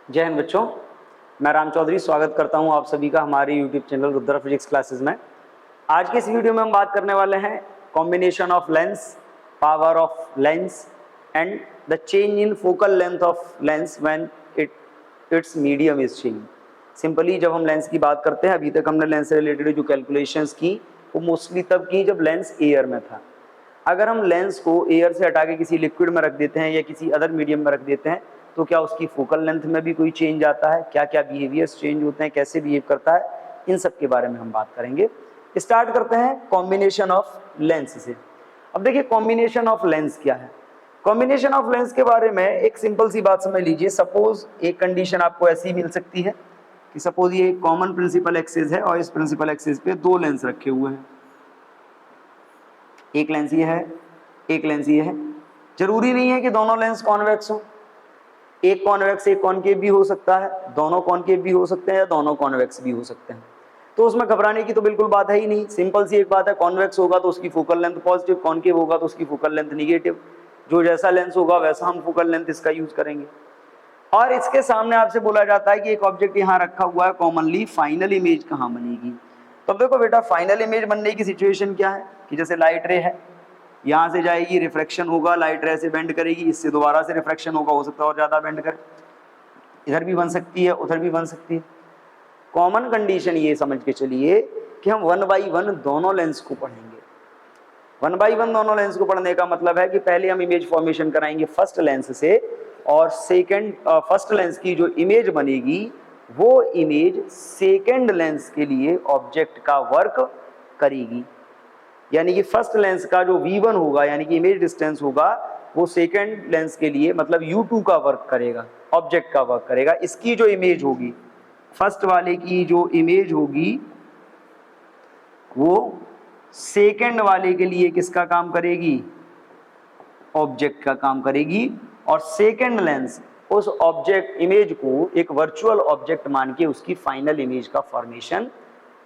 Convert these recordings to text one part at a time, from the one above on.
जय हिंद बच्चों, मैं राम चौधरी स्वागत करता हूं आप सभी का हमारे YouTube channel Rudra physics classes में। आज के इस वीडियो में हम बात करने वाले हैं combination of lens, power of lens and the change in focal length of lens when it's medium is change. Simply जब हम लेंस की बात करते हैं, अभी तक हमने लेंस से रिलेटेड जो कैलकुलेशंस की वो मोस्टली तब की जब लेंस एयर में था। अगर हम लेंस को एयर से हटा के किसी लिक्विड में रख देते हैं या किसी अदर मीडियम में रख देते हैं तो क्या उसकी फोकल लेंथ में भी कोई चेंज आता है, क्या क्या बिहेवियर्स चेंज होते हैं, कैसे बिहेव करता है, इन सब के बारे में हम बात करेंगे। स्टार्ट करते हैं कॉम्बिनेशन ऑफ लेंस से। अब देखिए कॉम्बिनेशन ऑफ लेंस क्या है। कॉम्बिनेशन ऑफ लेंस के बारे में एक सिंपल सी बात समझ लीजिए। सपोज एक कंडीशन आपको ऐसी मिल सकती है कि सपोज ये एक कॉमन प्रिंसिपल एक्सिस है और इस प्रिंसिपल एक्सिस पे दो लेंस रखे हुए हैं। एक लेंस ये है, एक लेंस ये है। जरूरी नहीं है कि दोनों लेंस कॉन्वेक्स हो, एक कॉन्वेक्स एक कॉनकेव भी हो सकता है, दोनों कॉनकेव भी हो सकते हैं या दोनों कॉन्वेक्स भी हो सकते हैं। तो उसमें घबराने की तो बिल्कुल बात है ही नहीं। सिंपल सी एक बात है, कॉन्वेक्स होगा तो उसकी फोकल लेंथ पॉजिटिव, कॉनकेव होगा तो उसकी फोकल लेंथ निगेटिव। जो जैसा लेंस होगा वैसा हम फोकल लेंथ इसका यूज करेंगे। और इसके सामने आपसे बोला जाता है कि एक ऑब्जेक्ट यहाँ रखा हुआ है कॉमनली, फाइनल इमेज कहाँ बनेगी। तो देखो बेटा, फाइनल इमेज बनने की सिचुएशन क्या है कि जैसे लाइट रे है, यहाँ से जाएगी, रिफ्रैक्शन होगा, लाइट रे से बेंड करेगी, इससे दोबारा से रिफ्रैक्शन होगा, हो सकता है और ज़्यादा बेंड करे, इधर भी बन सकती है उधर भी बन सकती है। कॉमन कंडीशन ये समझ के चलिए कि हम वन बाई वन दोनों लेंस को पढ़ेंगे। वन बाई वन दोनों लेंस को पढ़ने का मतलब है कि पहले हम इमेज फॉर्मेशन कराएंगे फर्स्ट लेंस से, और सेकेंड फर्स्ट लेंस की जो इमेज बनेगी वो इमेज सेकेंड लेंस के लिए ऑब्जेक्ट का वर्क करेगी। यानी कि फर्स्ट लेंस का जो V1 होगा यानी कि इमेज डिस्टेंस होगा वो सेकेंड लेंस के लिए मतलब U2 का वर्क करेगा, ऑब्जेक्ट का वर्क करेगा। इसकी जो इमेज होगी, फर्स्ट वाले की जो इमेज होगी वो सेकेंड वाले के लिए किसका काम करेगी, ऑब्जेक्ट का काम करेगी। और सेकेंड लेंस उस ऑब्जेक्ट इमेज को एक वर्चुअल ऑब्जेक्ट मान के उसकी फाइनल इमेज का फॉर्मेशन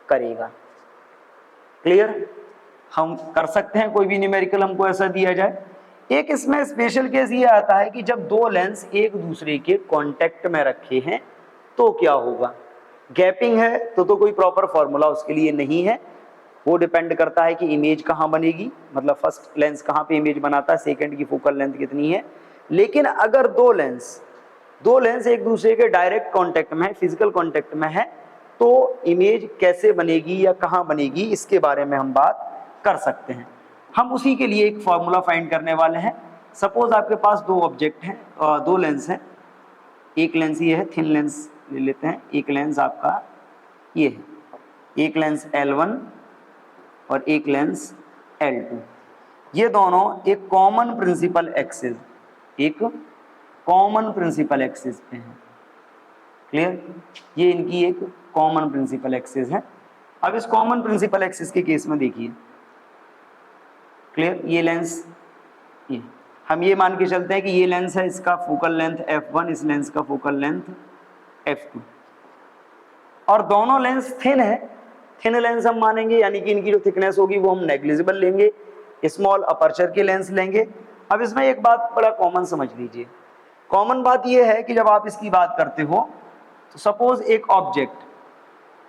करेगा। क्लियर? हम कर सकते हैं कोई भी न्यूमेरिकल हमको ऐसा दिया जाए। एक इसमें स्पेशल केस ये आता है कि जब दो लेंस एक दूसरे के कांटेक्ट में रखे हैं तो क्या होगा। गैपिंग है तो कोई प्रॉपर फॉर्मूला उसके लिए नहीं है, वो डिपेंड करता है कि इमेज कहाँ बनेगी, मतलब फर्स्ट लेंस कहाँ पे इमेज बनाता है, सेकंड की फोकल लेंथ कितनी है। लेकिन अगर दो लेंस एक दूसरे के डायरेक्ट कांटेक्ट में है, फिजिकल कांटेक्ट में है, तो इमेज कैसे बनेगी या कहाँ बनेगी इसके बारे में हम बात कर सकते हैं। हम उसी के लिए एक फॉर्मूला फाइंड करने वाले हैं। सपोज आपके पास दो ऑब्जेक्ट हैं, दो लेंस हैं। एक लेंस ये है, थिन लेंस ले लेते हैं। एक लेंस आपका ये है, एक लेंस L1 और एक लेंस L2। ये दोनों एक कॉमन प्रिंसिपल एक्सिस, एक कॉमन प्रिंसिपल एक्सिस पे हैं। क्लियर? ये इनकी एक कॉमन प्रिंसिपल एक्सिस है। अब इस कॉमन प्रिंसिपल एक्सिस के केस में देखिए, क्लियर, ये लेंस, ये हम ये मान के चलते हैं कि ये लेंस है, इसका फोकल लेंथ f1, इस लेंस का फोकल लेंथ f2, और दोनों लेंस थिन है। थिन लेंस हम मानेंगे, यानी कि इनकी जो थिकनेस होगी वो हम नेग्लिजिबल लेंगे, स्मॉल अपर्चर के लेंस लेंगे। अब इसमें एक बात बड़ा कॉमन समझ लीजिए। कॉमन बात ये है कि जब आप इसकी बात करते हो तो सपोज एक ऑब्जेक्ट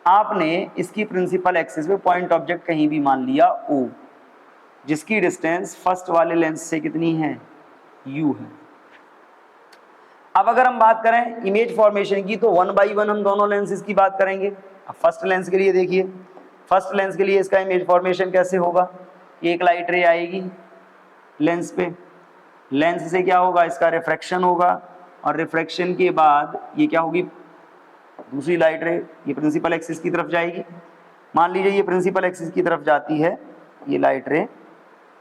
आपने इसकी प्रिंसिपल एक्सिस पे पॉइंट ऑब्जेक्ट कहीं भी मान लिया O, जिसकी डिस्टेंस फर्स्ट वाले लेंस से कितनी है, U है। अब अगर हम बात करें इमेज फॉर्मेशन की तो वन बाई वन हम दोनों लेंसेज की बात करेंगे। अब फर्स्ट लेंस के लिए देखिए, फर्स्ट लेंस के लिए इसका इमेज फॉर्मेशन कैसे होगा। एक लाइट रे आएगी लेंस पे, लेंस से क्या होगा, इसका रिफ्रैक्शन होगा, और रिफ्रैक्शन के बाद ये क्या होगी, दूसरी लाइट रे ये प्रिंसिपल एक्सिस की तरफ जाएगी। मान लीजिए ये प्रिंसिपल एक्सिस की तरफ जाती है, ये लाइट रे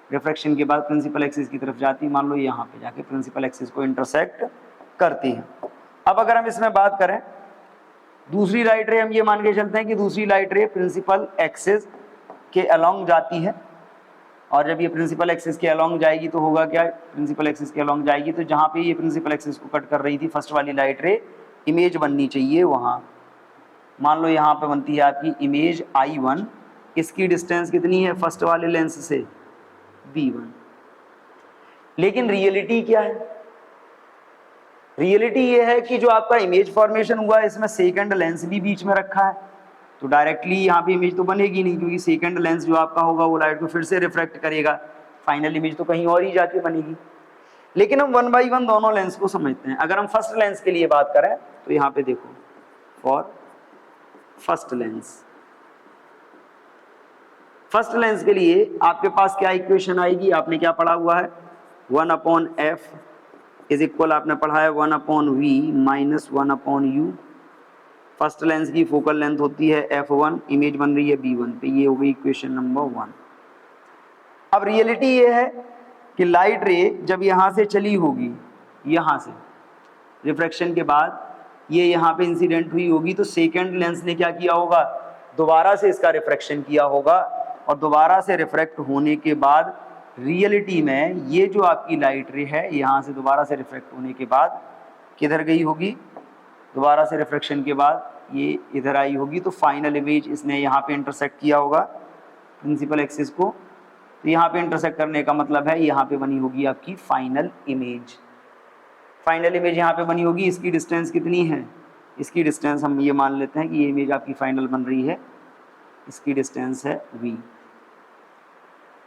रिफ्रैक्शन के बाद प्रिंसिपल एक्सिस की तरफ जाती है, मान लो यहाँ पे जाके प्रिंसिपल एक्सिस को इंटरसेक्ट करती है। अब अगर हम इसमें बात करें दूसरी लाइट रे, हम ये मान के चलते हैं कि दूसरी लाइट रे प्रिंसिपल एक्सिस के अलोंग जाती है, और जब ये प्रिंसिपल एक्सिस के अलोंग जाएगी तो होगा क्या, प्रिंसिपल एक्सिस के अलोंग जाएगी तो जहाँ पे ये प्रिंसिपल एक्सिस को कट कर रही थी फर्स्ट वाली लाइट रे, इमेज बननी चाहिए वहाँ। मान लो यहाँ पे बनती है आपकी इमेज I1, इसकी डिस्टेंस कितनी है फर्स्ट वाले लेंस से, V1। लेकिन रियलिटी क्या है, रियलिटी ये है कि जो आपका इमेज फॉर्मेशन हुआ है इसमें सेकंड लेंस भी बीच में रखा है, तो डायरेक्टली यहाँ पे इमेज तो बनेगी नहीं, क्योंकि सेकंड लेंस जो आपका होगा वो लाइट को फिर से रिफ्रेक्ट करेगा, फाइनल इमेज तो कहीं और ही जाके बनेगी। लेकिन हम वन बाई वन दोनों लेंस को समझते हैं। अगर हम फर्स्ट लेंस के लिए बात करें तो यहाँ पे देखो, for first lens, first lens के लिए आपके पास क्या इक्वेशन आएगी, आपने क्या पढ़ा हुआ है, 1/f इज इक्वल, आपने पढ़ा है 1/v minus 1/u। First lens की फोकल लेंथ होती है f1, इमेज बन रही है b1 पे, ये हो गई इक्वेशन नंबर 1। अब रियलिटी ये है कि लाइट रे जब यहाँ से चली होगी, यहाँ से रिफ्रैक्शन के बाद ये यहाँ पे इंसिडेंट हुई होगी, तो सेकंड लेंस ने क्या किया होगा, दोबारा से इसका रिफ्रैक्शन किया होगा, और दोबारा से रिफ्रैक्ट होने के बाद रियलिटी में ये जो आपकी लाइट रे है यहाँ से दोबारा से रिफ्रैक्ट होने के बाद किधर गई होगी, दोबारा से रिफ्रैक्शन के बाद ये इधर आई होगी, तो फाइनल इमेज इसने यहाँ पे इंटरसेक्ट किया होगा प्रिंसिपल एक्सिस को, तो यहाँ पे इंटरसेक्ट करने का मतलब है यहाँ पे बनी होगी आपकी फाइनल इमेज। फाइनल इमेज यहाँ पे बनी होगी, इसकी डिस्टेंस कितनी है, इसकी डिस्टेंस हम ये मान लेते हैं कि ये इमेज आपकी फाइनल बन रही है, इसकी डिस्टेंस है v।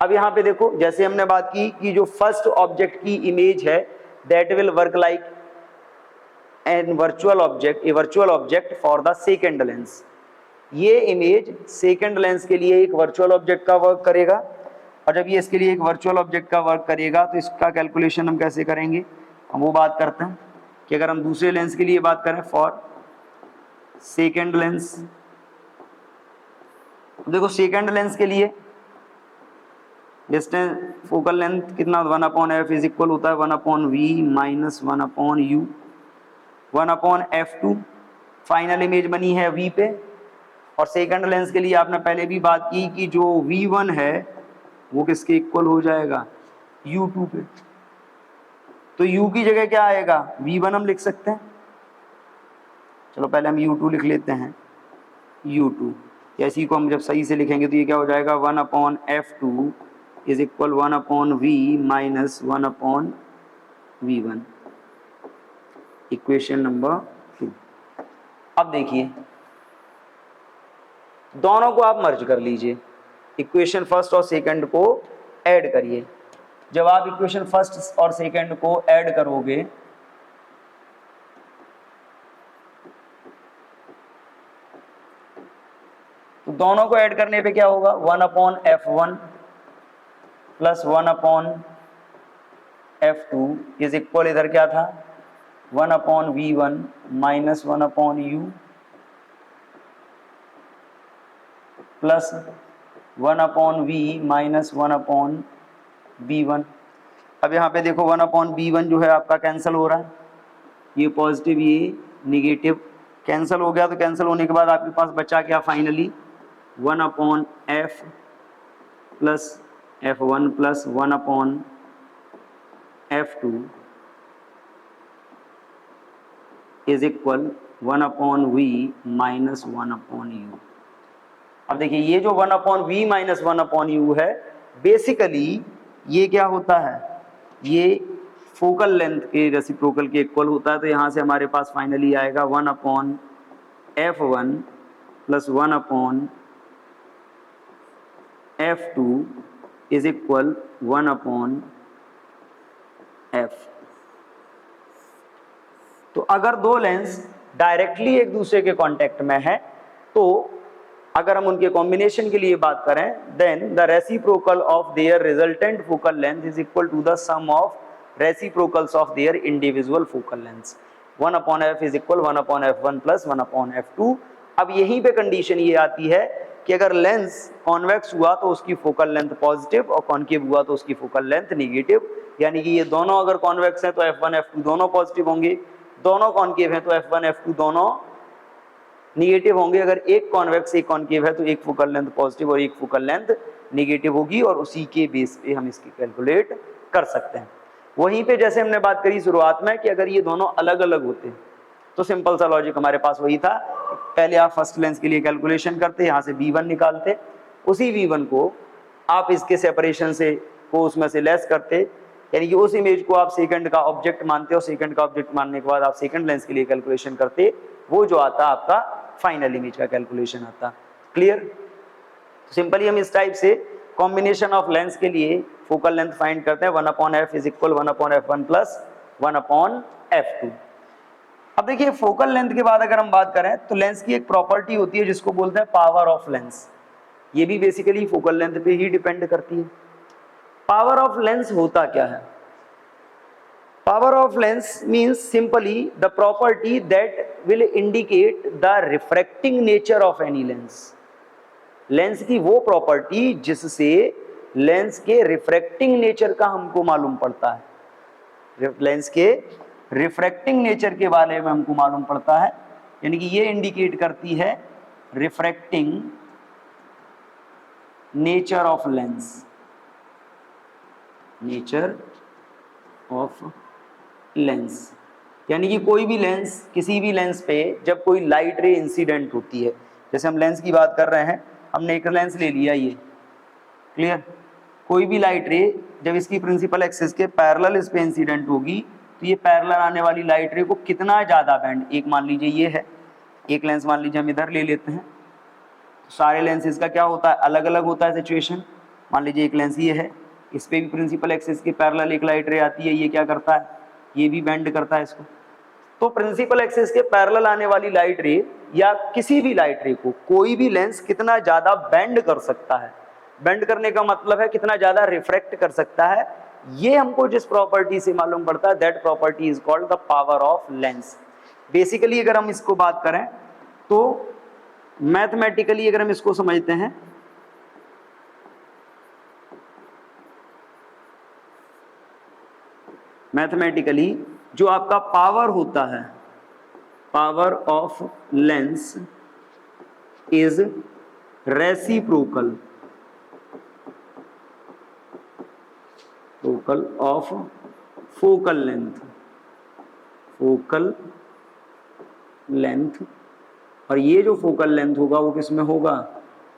अब यहाँ पे देखो, जैसे हमने बात की कि जो फर्स्ट ऑब्जेक्ट की इमेज है that will work like an virtual object, A virtual object for the second lens. ये इमेज सेकेंड लेंस के लिए एक वर्चुअल ऑब्जेक्ट का वर्क करेगा, और जब ये इसके लिए एक वर्चुअल ऑब्जेक्ट का वर्क करेगा तो इसका कैलकुलेशन हम कैसे करेंगे, हम वो बात करते हैं कि अगर हम दूसरे लेंस के लिए बात करें फॉर सेकेंड लेंस, देखो सेकेंड लेंस के लिए डिस्टेंस फोकल लेंथ कितना 1/f इज इक्वल होता है 1/v minus 1/u, 1/f2 final image बनी है v पे। और सेकंड लेंस के लिए आपने पहले भी बात की कि जो v1 है वो किसके इक्वल हो जाएगा, u2 पे, तो u की जगह क्या आएगा, v1 हम लिख सकते हैं। चलो पहले हम u2 लिख लेते हैं, u2 इसी को हम जब सही से लिखेंगे तो ये क्या हो जाएगा 1/f2 is equal 1/v minus 1/v1, equation number 2। अब देखिए दोनों को आप मर्ज कर लीजिए, इक्वेशन फर्स्ट और सेकंड को ऐड करिए। जब आप इक्वेशन फर्स्ट और सेकंड को ऐड करोगे तो दोनों को ऐड करने पे क्या होगा, 1/f1 plus 1/f2 is equal, इधर क्या था 1/v1 minus 1/u plus 1/v minus 1/b1। अब यहाँ पे देखो 1/b1 जो है आपका कैंसिल हो रहा है, ये पॉजिटिव ये निगेटिव कैंसिल हो गया, तो कैंसिल होने के बाद आपके पास बचा क्या finally 1/f plus f1 plus 1/f2 is equal 1/v minus 1/u। अब देखिए ये जो 1/v माइनस 1/u है, बेसिकली ये क्या होता है, ये फोकल लेंथ के रेसिप्रोकल के इक्वल होता है, तो यहाँ से हमारे पास फाइनली आएगा 1/f1 plus 1/f2 is equal 1/f। तो अगर दो लेंस डायरेक्टली एक दूसरे के कांटेक्ट में है, तो अगर हम उनके कॉम्बिनेशन के लिए बात करें, then the reciprocal of their resultant focal length is equal to the sum of reciprocals of their individual focal lengths. 1/f is equal 1/f1 plus 1/f2। अब यहीं पे कंडीशन ये आती है कि अगर लेंस कॉन्वेक्स हुआ तो उसकी फोकल लेंथ पॉजिटिव और कॉन्केव हुआ तो उसकी फोकल लेंथ नेगेटिव, यानी कि ये दोनों अगर कॉन्वेक्स हैं तो f1 f2 दोनों पॉजिटिव होंगे, दोनों कॉन्केव हैं तो f1 f2 दोनों निगेटिव होंगे। अगर एक कॉन्वेक्स एक कॉन्केव है तो एक फोकल लेंथ पॉजिटिव और एक फोकल लेंथ नेगेटिव होगी, और उसी के बेस पे हम इसकी कैलकुलेट कर सकते हैं। वहीं पे जैसे हमने बात करी शुरुआत में कि अगर ये दोनों अलग अलग होते तो सिंपल सा लॉजिक हमारे पास वही था, पहले आप फर्स्ट लेंस के लिए कैलकुलेशन करते, यहाँ से v1 निकालते, उसी v1 को आप इसके सेपरेशन से को उसमें से लेस करते, यानी कि उस इमेज को आप सेकंड का ऑब्जेक्ट मानते हो, सेकंड का ऑब्जेक्ट मानने के बाद आप सेकंड लेंस के लिए कैलकुलेशन करते, वो जो आता आपका फाइनल इमेज का कैलकुलेशन आता। क्लियर? सिंपली हम इस टाइप से कॉम्बिनेशन ऑफ लेंस के लिए फोकल लेंथ फाइंड करते हैं, 1/f is equal 1/f1 plus 1/f2। अब देखिए फोकल लेंथ के बाद अगर हम बात करें तो लेंस की एक प्रॉपर्टी होती है जिसको बोलते हैं पावर ऑफ लेंस। ये भी बेसिकली फोकल लेंथ पे ही डिपेंड करती है। पावर ऑफ लेंस होता क्या है? Power of lens means simply the property that will indicate the refracting nature of any lens. Lens की वो प्रॉपर्टी जिससे लेंस के रिफ्रैक्टिंग नेचर का हमको मालूम पड़ता है, लेंस के रिफ्रैक्टिंग नेचर के बारे में हमको मालूम पड़ता है, यानी कि ये इंडिकेट करती है refracting nature of lens, nature of lens. यानी कि कोई भी लेंस, किसी भी लेंस पे जब कोई लाइट रे इंसिडेंट होती है, जैसे हम लेंस की बात कर रहे हैं, हमने एक लेंस ले लिया ये, क्लियर? कोई भी लाइट रे जब इसकी प्रिंसिपल एक्सिस के पैरेलल इस पे इंसिडेंट होगी तो ये पैरेलल आने वाली लाइट रे को कितना ज़्यादा बैंड, एक मान लीजिए ये है, एक लेंस मान लीजिए हम इधर ले लेते हैं, तो सारे लेंसेज का क्या होता है, अलग अलग होता है सिचुएशन। मान लीजिए एक लेंस ये है, इस पे भी प्रिंसिपल एक्सिस के पैरेलल एक लाइट रे आती है, ये क्या करता है, ये भी बेंड करता है इसको। तो प्रिंसिपल एक्सिस के पैरेलल आने वाली लाइट रे या किसी भी लाइट रे को कोई भी लेंस कितना ज़्यादा बेंड कर सकता है, बेंड करने का मतलब है कितना ज़्यादा रिफ्रैक्ट कर सकता है, ये हमको जिस प्रॉपर्टी से मालूम पड़ता है that property is called the power of lens. Basically अगर हम इसको बात करें तो मैथमेटिकली अगर हम इसको समझते हैं, मैथमेटिकली जो आपका पावर होता है, power of lens is reciprocal of focal length, focal length. और ये जो फोकल लेंथ होगा वो किस में होगा,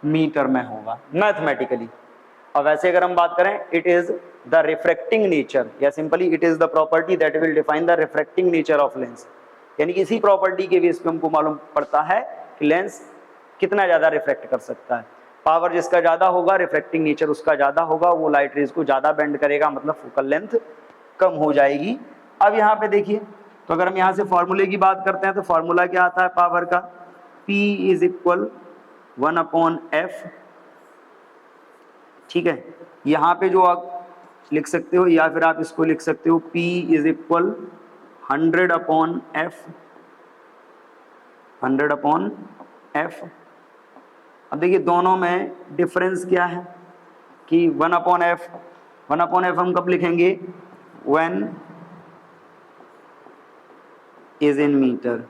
मीटर में होगा मैथमेटिकली। और वैसे अगर हम बात करें, it is the refracting nature या simply it is the property that will define the refracting nature of lens. यानी कि इसी प्रॉपर्टी के बेस पे हमको मालूम पड़ता है कि लेंस कितना ज्यादा रिफ्रैक्ट कर सकता है। पावर जिसका ज्यादा होगा, रिफ्रैक्टिंग नेचर उसका ज्यादा होगा, वो लाइट रेज को ज्यादा बेंड करेगा, मतलब फोकल लेंथ कम हो जाएगी। अब यहाँ पे देखिए, तो अगर हम यहाँ से फॉर्मूले की बात करते हैं तो फॉर्मूला क्या आता है पावर का, P इज इक्वल 1/f। ठीक है, यहाँ पे जो आप लिख सकते हो या फिर आप इसको लिख सकते हो P is equal 100/f, 100/f। अब देखिए दोनों में डिफरेंस क्या है कि 1/f हम कब लिखेंगे, व्हेन इज इन मीटर,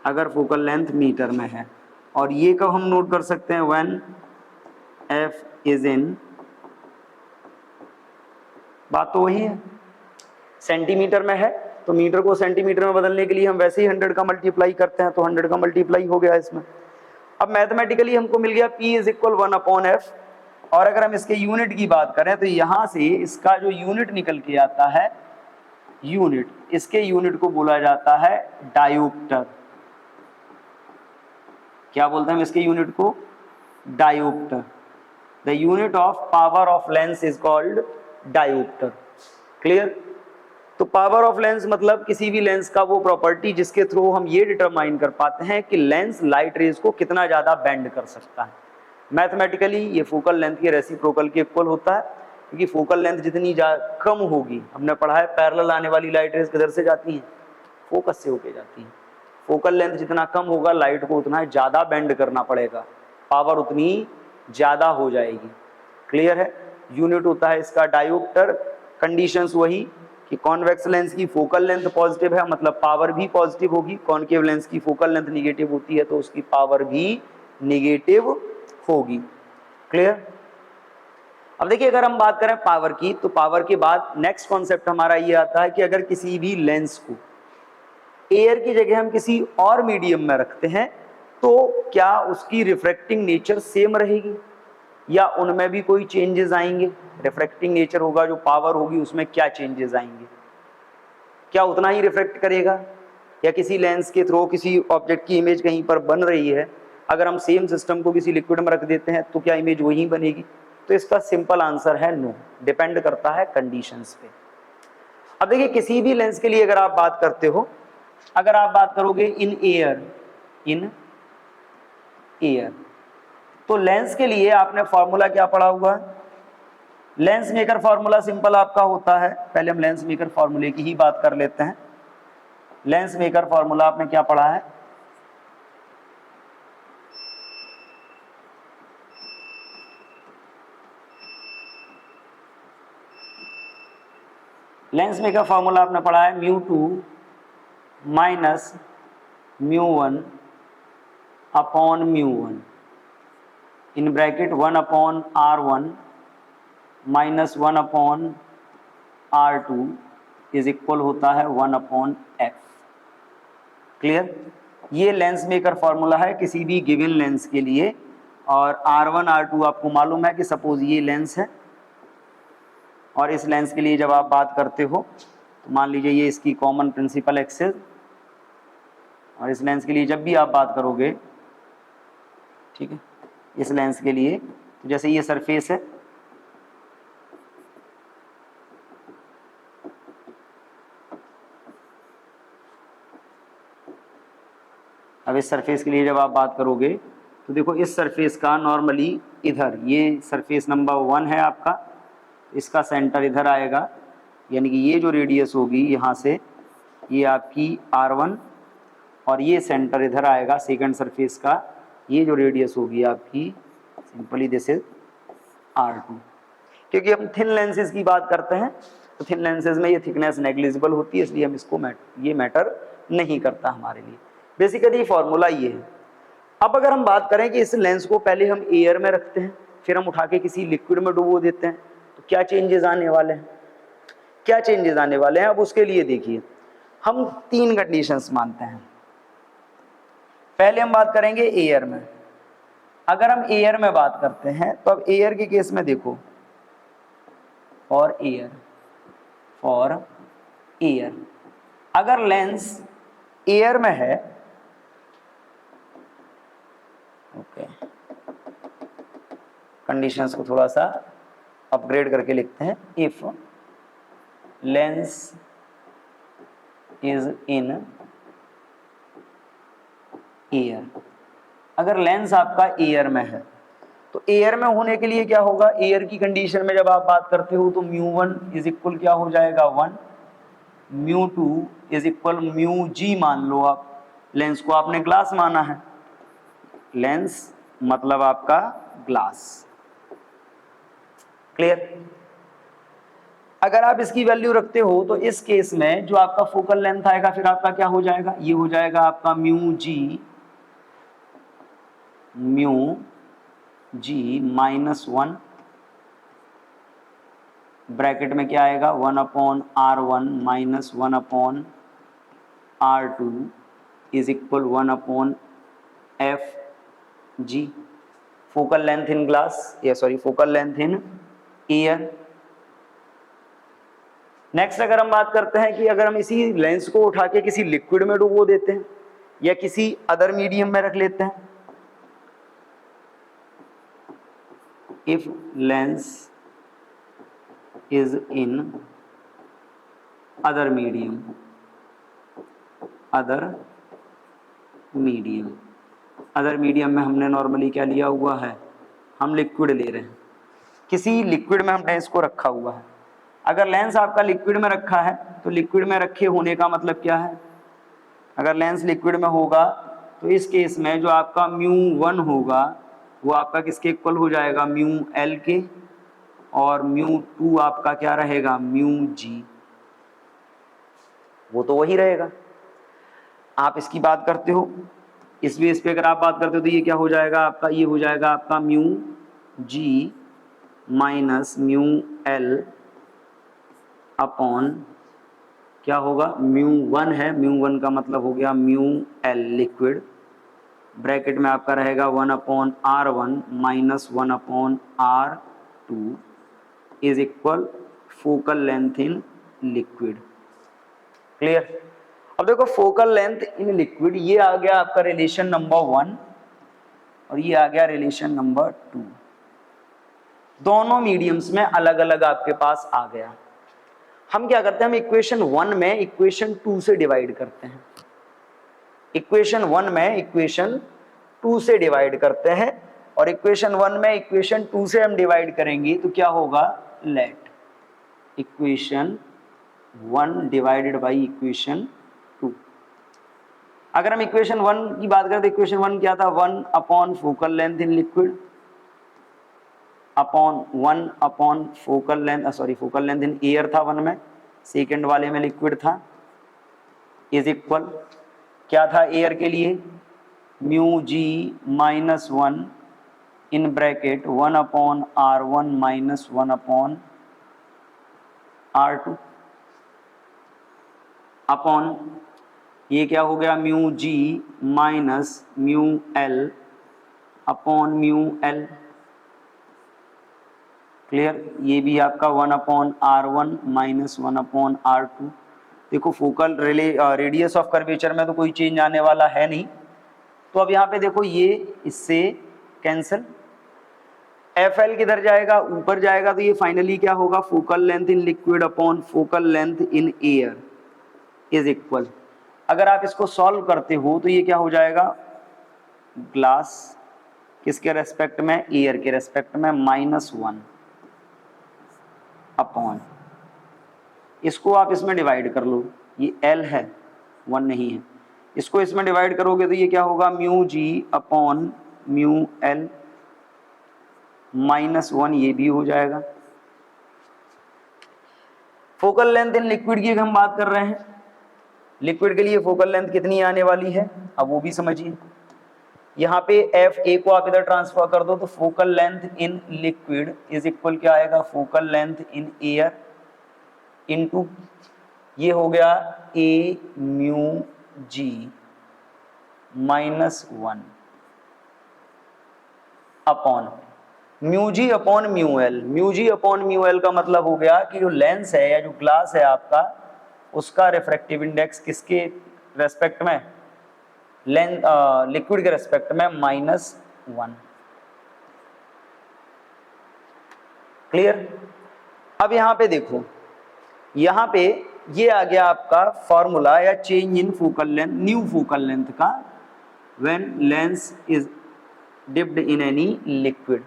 अगर फोकल लेंथ मीटर में है। और ये कब हम नोट कर सकते हैं, व्हेन f इज इन, बात तो वही है, सेंटीमीटर में है तो मीटर को सेंटीमीटर में बदलने के लिए हम वैसे ही 100 का मल्टीप्लाई करते हैं, तो 100 का मल्टीप्लाई हो गया इसमें। अब मैथमेटिकली हमको मिल गया P इज इक्वल 1/f। और अगर हम इसके यूनिट की बात करें तो यहां से इसका जो यूनिट निकल के आता है, यूनिट, इसके यूनिट को बोला जाता है डायोप्टर। क्या बोलते हैं हम इसके यूनिट को, dioptre. The unit of power of lens is called dioptre. Clear? तो पावर ऑफ लेंस मतलब किसी भी लेंस का वो प्रॉपर्टी जिसके थ्रू हम ये डिटरमाइन कर पाते हैं कि लेंस लाइट रेज को कितना ज्यादा बेंड कर सकता है। मैथमेटिकली ये फोकल लेंथ के रेसिप्रोकल के इक्वल होता है, क्योंकि फोकल लेंथ जितनी कम होगी, हमने पढ़ा है पैरेलल आने वाली लाइट रेज किधर से जाती हैं, फोकस से होके जाती हैं। फोकल लेंथ जितना कम होगा लाइट को उतना ज्यादा बेंड करना पड़ेगा, पावर उतनी ज्यादा हो जाएगी। क्लियर है? यूनिट होता है इसका डायोप्टर। कंडीशंस वही कि कॉन्वेक्स लेंस की फोकल लेंथ पॉजिटिव है, मतलब पावर भी पॉजिटिव होगी। कॉनकेव लेंस की फोकल लेंथ निगेटिव होती है तो उसकी पावर भी निगेटिव होगी। क्लियर? अब देखिए अगर हम बात करें पावर की, तो पावर के बाद नेक्स्ट कॉन्सेप्ट हमारा ये आता है कि अगर किसी भी लेंस को एयर की जगह हम किसी और मीडियम में रखते हैं तो क्या उसकी रिफ्रैक्टिंग नेचर सेम रहेगी। या उनमें भी कोई चेंजेस आएंगे, रिफ्रैक्टिंग नेचर होगा, जो पावर होगी उसमें क्या चेंजेस आएंगे, क्या उतना ही रिफ्रैक्ट करेगा, या किसी लेंस के थ्रू किसी ऑब्जेक्ट की इमेज कहीं पर बन रही है, अगर हम सेम सिस्टम को किसी लिक्विड में रख देते हैं तो क्या इमेज वही बनेगी? तो इसका सिंपल आंसर है नो, डिपेंड करता है कंडीशंस पे। अब देखिए किसी भी लेंस के लिए अगर आप बात करते हो, अगर आप बात करोगे इन एयर, तो लेंस के लिए आपने फॉर्मूला क्या पढ़ा हुआ है? लेंस मेकर फॉर्मूला सिंपल आपका होता है, पहले हम लेंस मेकर फॉर्मूले की ही बात कर लेते हैं। लेंस मेकर फॉर्मूला आपने क्या पढ़ा है? लेंस मेकर फॉर्मूला आपने पढ़ा है μ2 minus μ1 upon μ1 in bracket 1 upon R1 minus 1 upon R2 is equal होता है 1 अपॉन F। क्लियर? ये लेंस मेकर फॉर्मूला है किसी भी गिवन लेंस के लिए। और R1 R2 आपको मालूम है कि सपोज ये लेंस है और इस लेंस के लिए जब आप बात करते हो तो मान लीजिए ये इसकी कॉमन प्रिंसिपल एक्सिस, और इस लेंस के लिए जब भी आप बात करोगे, ठीक है, इस लेंस के लिए तो जैसे ये सरफेस है, अब इस सरफेस के लिए जब आप बात करोगे तो देखो इस सरफेस का नॉर्मली इधर ये सरफेस नंबर 1 है आपका, इसका सेंटर इधर आएगा, यानी कि ये जो रेडियस होगी यहाँ से ये आपकी R1 और ये सेंटर इधर आएगा सेकंड सरफेस का, ये जो रेडियस होगी आपकी सिंपली दिस इज R2। क्योंकि हम थिन लेंसेज की बात करते हैं तो थिन लेंसेज में ये थिकनेस नेग्लिजिबल होती है, इसलिए हम इसको ये मैटर नहीं करता हमारे लिए। बेसिकली फॉर्मूला ये है। अब अगर हम बात करें कि इस लेंस को पहले हम एयर में रखते हैं, फिर हम उठा के किसी लिक्विड में डुबो देते हैं, तो क्या चेंजेस आने वाले हैं? क्या चेंजेस आने वाले हैं? अब उसके लिए देखिए हम 3 कंडीशंस मानते हैं। पहले हम बात करेंगे एयर में। अगर हम एयर में बात करते हैं तो अब एयर के केस में देखो, फॉर एयर अगर लेंस एयर में है, ओके, कंडीशंस को थोड़ा सा अपग्रेड करके लिखते हैं। If lens is in air, अगर लेंस आपका एयर में है तो एयर में होने के लिए क्या होगा? एयर की कंडीशन में जब आप बात करते हो तो μ1 इज इक्वल क्या हो जाएगा? 1, μ2 इज इक्वल μg मान लो आप, लेंस को आपने ग्लास माना है, लेंस मतलब आपका ग्लास। क्लियर? अगर आप इसकी वैल्यू रखते हो तो इस केस में जो आपका फोकल लेंथ आएगा फिर आपका क्या हो जाएगा? ये हो जाएगा आपका μg -1 ब्रैकेट में क्या आएगा? 1 upon R1 minus 1 upon R2 is equal 1 upon Fg, focal length in glass, या sorry focal length in air. Next अगर हम बात करते हैं कि अगर हम इसी लेंस को उठा के किसी लिक्विड में डुबो देते हैं या किसी अदर मीडियम में रख लेते हैं, if lens is in other medium, other medium में हमने नॉर्मली क्या लिया हुआ है? हम लिक्विड ले रहे हैं, किसी लिक्विड में हमने इसको रखा हुआ है। अगर लेंस आपका लिक्विड में रखा है तो लिक्विड में रखे होने का मतलब क्या है? अगर लेंस लिक्विड में होगा तो इस केस में जो आपका μ1 होगा वो आपका किसके इक्वल हो जाएगा? μl के, और μ2 आपका क्या रहेगा? μg, वो तो वही रहेगा। आप इसकी बात करते हो, इस बेस पे अगर आप बात करते हो तो ये क्या हो जाएगा आपका? ये हो जाएगा आपका μg माइनस μl अपॉन क्या होगा? μ1 है, μ1 का मतलब हो गया μl लिक्विड ब्रैकेट में आपका रहेगा 1/r1 minus 1/r2 is equal focal length in liquid. Clear? अब देखो फोकल लेंथ इन लिक्विड, ये आ गया आपका रिलेशन नंबर 1 और ये आ गया रिलेशन नंबर 2। दोनों मीडियम्स में अलग अलग आपके पास आ गया। हम क्या करते हैं, हम इक्वेशन 1 में इक्वेशन 2 से डिवाइड करते हैं। इक्वेशन 1 में इक्वेशन 2 से डिवाइड करते हैं और इक्वेशन 1 में इक्वेशन 2 से हम डिवाइड करेंगे तो क्या होगा, let equation 1 divided by equation 2। अगर हम इक्वेशन 1 की बात करें तो इक्वेशन 1 क्या था, 1 upon focal length in liquid upon 1 upon focal length, sorry focal length in air था 1 में, सेकेंड वाले में लिक्विड था, इज इक्वल क्या था एयर के लिए, mu g minus 1 in bracket 1 upon r1 minus 1 upon r2 upon ये क्या हो गया, mu g minus mu l upon mu l. Clear? ये भी आपका 1 upon r1 minus 1 upon r2। देखो फोकल रेडियस ऑफ कर्वेचर में तो कोई चेंज आने वाला है नहीं, तो अब यहाँ पे देखो ये इससे कैंसिल, एफ एल किधर जाएगा, ऊपर जाएगा, तो ये फाइनली क्या होगा, focal length in liquid upon focal length in air is equal, अगर आप इसको सॉल्व करते हो तो ये क्या हो जाएगा, ग्लास किसके रेस्पेक्ट में, एयर के रेस्पेक्ट में, -1 अपॉन, इसको आप इसमें डिवाइड कर लो, ये L है 1 नहीं है, इसको इसमें डिवाइड करोगे तो ये क्या होगा, mu G upon mu L -1, ये भी हो जाएगा। फोकल लेंथ इन लिक्विड की हम बात कर रहे हैं, लिक्विड के लिए फोकल लेंथ कितनी आने वाली है, अब वो भी समझिए। यहाँ पे एफ ए को आप इधर ट्रांसफर कर दो तो focal length in liquid is equal क्या आएगा, focal length in air into ये हो गया ए mu G -1 upon mu G upon mu L. Mu G upon mu L का मतलब हो गया कि जो लेंस है या जो ग्लास है आपका, उसका रिफ्रैक्टिव इंडेक्स किसके रेस्पेक्ट में, लेंथ लिक्विड के रेस्पेक्ट में -1। क्लियर? अब यहाँ पे देखो, यहाँ पे ये आ गया आपका फॉर्मूला या change in focal length, new focal length का when lens is dipped in any liquid.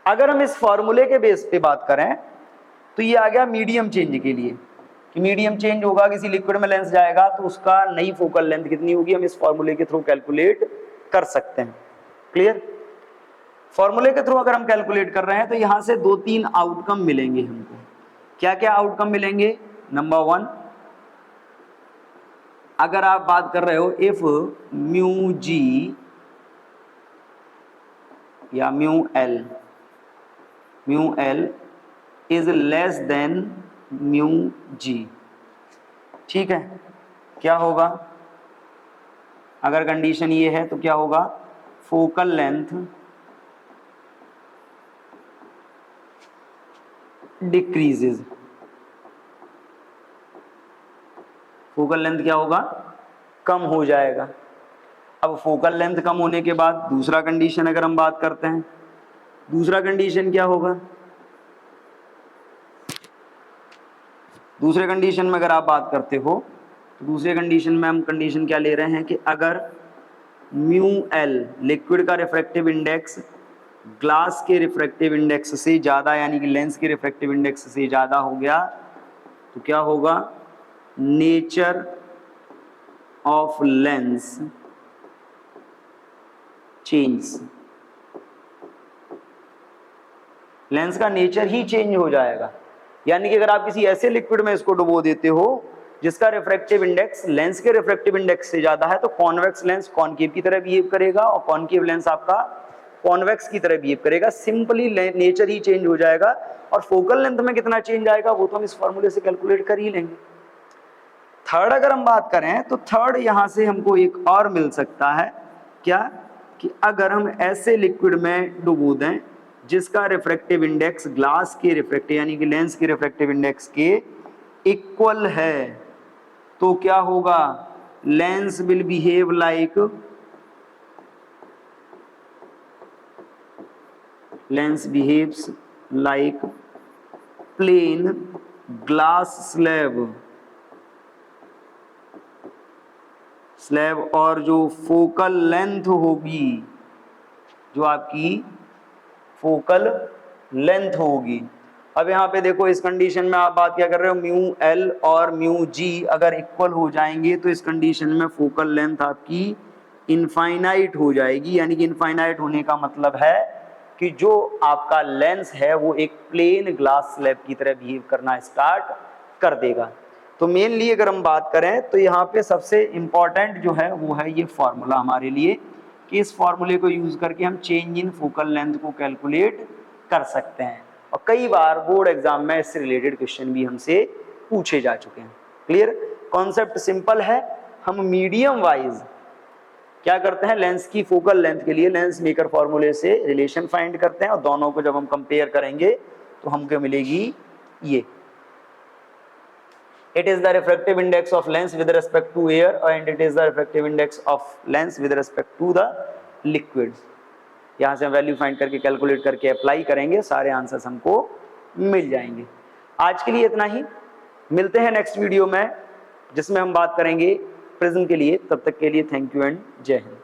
अगर हम इस फॉर्मूले के बेस पे बात करें तो ये आ गया मीडियम चेंज के लिए, कि मीडियम चेंज होगा, किसी लिक्विड में लेंस जाएगा तो उसका नई फोकल लेंथ कितनी होगी, हम इस फॉर्मूले के थ्रू कैलकुलेट कर सकते हैं। क्लियर? फॉर्मूले के थ्रू अगर हम कैलकुलेट कर रहे हैं तो यहां से 2-3 आउटकम मिलेंगे हमको। क्या क्या आउटकम मिलेंगे, नंबर 1, अगर आप बात कर रहे हो इफ म्यू जी या mu l is less than mu g, ठीक है, क्या होगा, अगर कंडीशन ये है तो क्या होगा, focal length decreases, focal length क्या होगा, कम हो जाएगा। अब फोकल लेंथ कम होने के बाद दूसरा कंडीशन अगर हम बात करते हैं, दूसरा कंडीशन क्या होगा, दूसरे कंडीशन में अगर आप बात करते हो तो दूसरे कंडीशन में हम कंडीशन क्या ले रहे हैं कि अगर म्यू एल लिक्विड का रिफ्रैक्टिव इंडेक्स ग्लास के रिफ्रैक्टिव इंडेक्स से ज़्यादा, यानी कि लेंस के रिफ्रैक्टिव इंडेक्स से ज़्यादा हो गया तो क्या होगा, nature of lens change, lens का नेचर ही चेंज हो जाएगा। यानी कि अगर आप किसी ऐसे लिक्विड में इसको डुबो देते हो जिसका रिफ्रैक्टिव इंडेक्स लेंस के रिफ्रैक्टिव इंडेक्स से ज्यादा है, तो कॉन्वेक्स लेंस कॉनकेव की तरह बिहेव करेगा और कॉनकेव लेंस आपका कॉन्वेक्स की तरह बिहेव करेगा। सिंपली नेचर ही चेंज हो जाएगा। और फोकल लेंथ में कितना चेंज आएगा वो तो हम इस फॉर्मूले से कैलकुलेट कर ही लेंगे। थर्ड अगर हम बात करें तो थर्ड यहां से हमको एक और मिल सकता है क्या कि अगर हम ऐसे लिक्विड में डुबो दें जिसका रिफ्रैक्टिव इंडेक्स ग्लास के रिफ्रैक्टिव यानी कि लेंस के रिफ्रैक्टिव इंडेक्स के इक्वल है, तो क्या होगा, lens will behave like lens behaves like plain glass slab और जो फोकल लेंथ होगी, जो आपकी फोकल लेंथ होगी। अब यहाँ पे देखो इस कंडीशन में आप बात क्या कर रहे हो, म्यू एल और म्यू जी अगर इक्वल हो जाएंगे तो इस कंडीशन में फोकल लेंथ आपकी इनफाइनाइट हो जाएगी। यानी कि इनफाइनाइट होने का मतलब है कि जो आपका लेंस है वो एक प्लेन ग्लास स्लैब की तरह बिहेव करना स्टार्ट कर देगा। तो मेनली अगर हम बात करें तो यहाँ पे सबसे इम्पॉर्टेंट जो है वो है ये फॉर्मूला हमारे लिए, कि इस फॉर्मूले को यूज करके हम चेंज इन फोकल लेंथ को कैलकुलेट कर सकते हैं। और कई बार बोर्ड एग्जाम में इससे रिलेटेड क्वेश्चन भी हमसे पूछे जा चुके हैं। क्लियर, कॉन्सेप्ट सिंपल है। हम मीडियम वाइज क्या करते हैं, लेंस की फोकल लेंथ के लिए लेंस मेकर फॉर्मूले से रिलेशन फाइंड करते हैं और दोनों को जब हम कंपेयर करेंगे तो हमको मिलेगी ये, it is the refractive index of lens with respect to air and it is the refractive index of lens with respect to the liquid। यहाँ से हम वैल्यू फाइंड करके कैलकुलेट करके अप्लाई करेंगे, सारे आंसर्स हमको मिल जाएंगे। आज के लिए इतना ही, मिलते हैं नेक्स्ट वीडियो में जिसमें हम बात करेंगे प्रिज्म के लिए। तब तक के लिए थैंक यू एंड जय हिंद।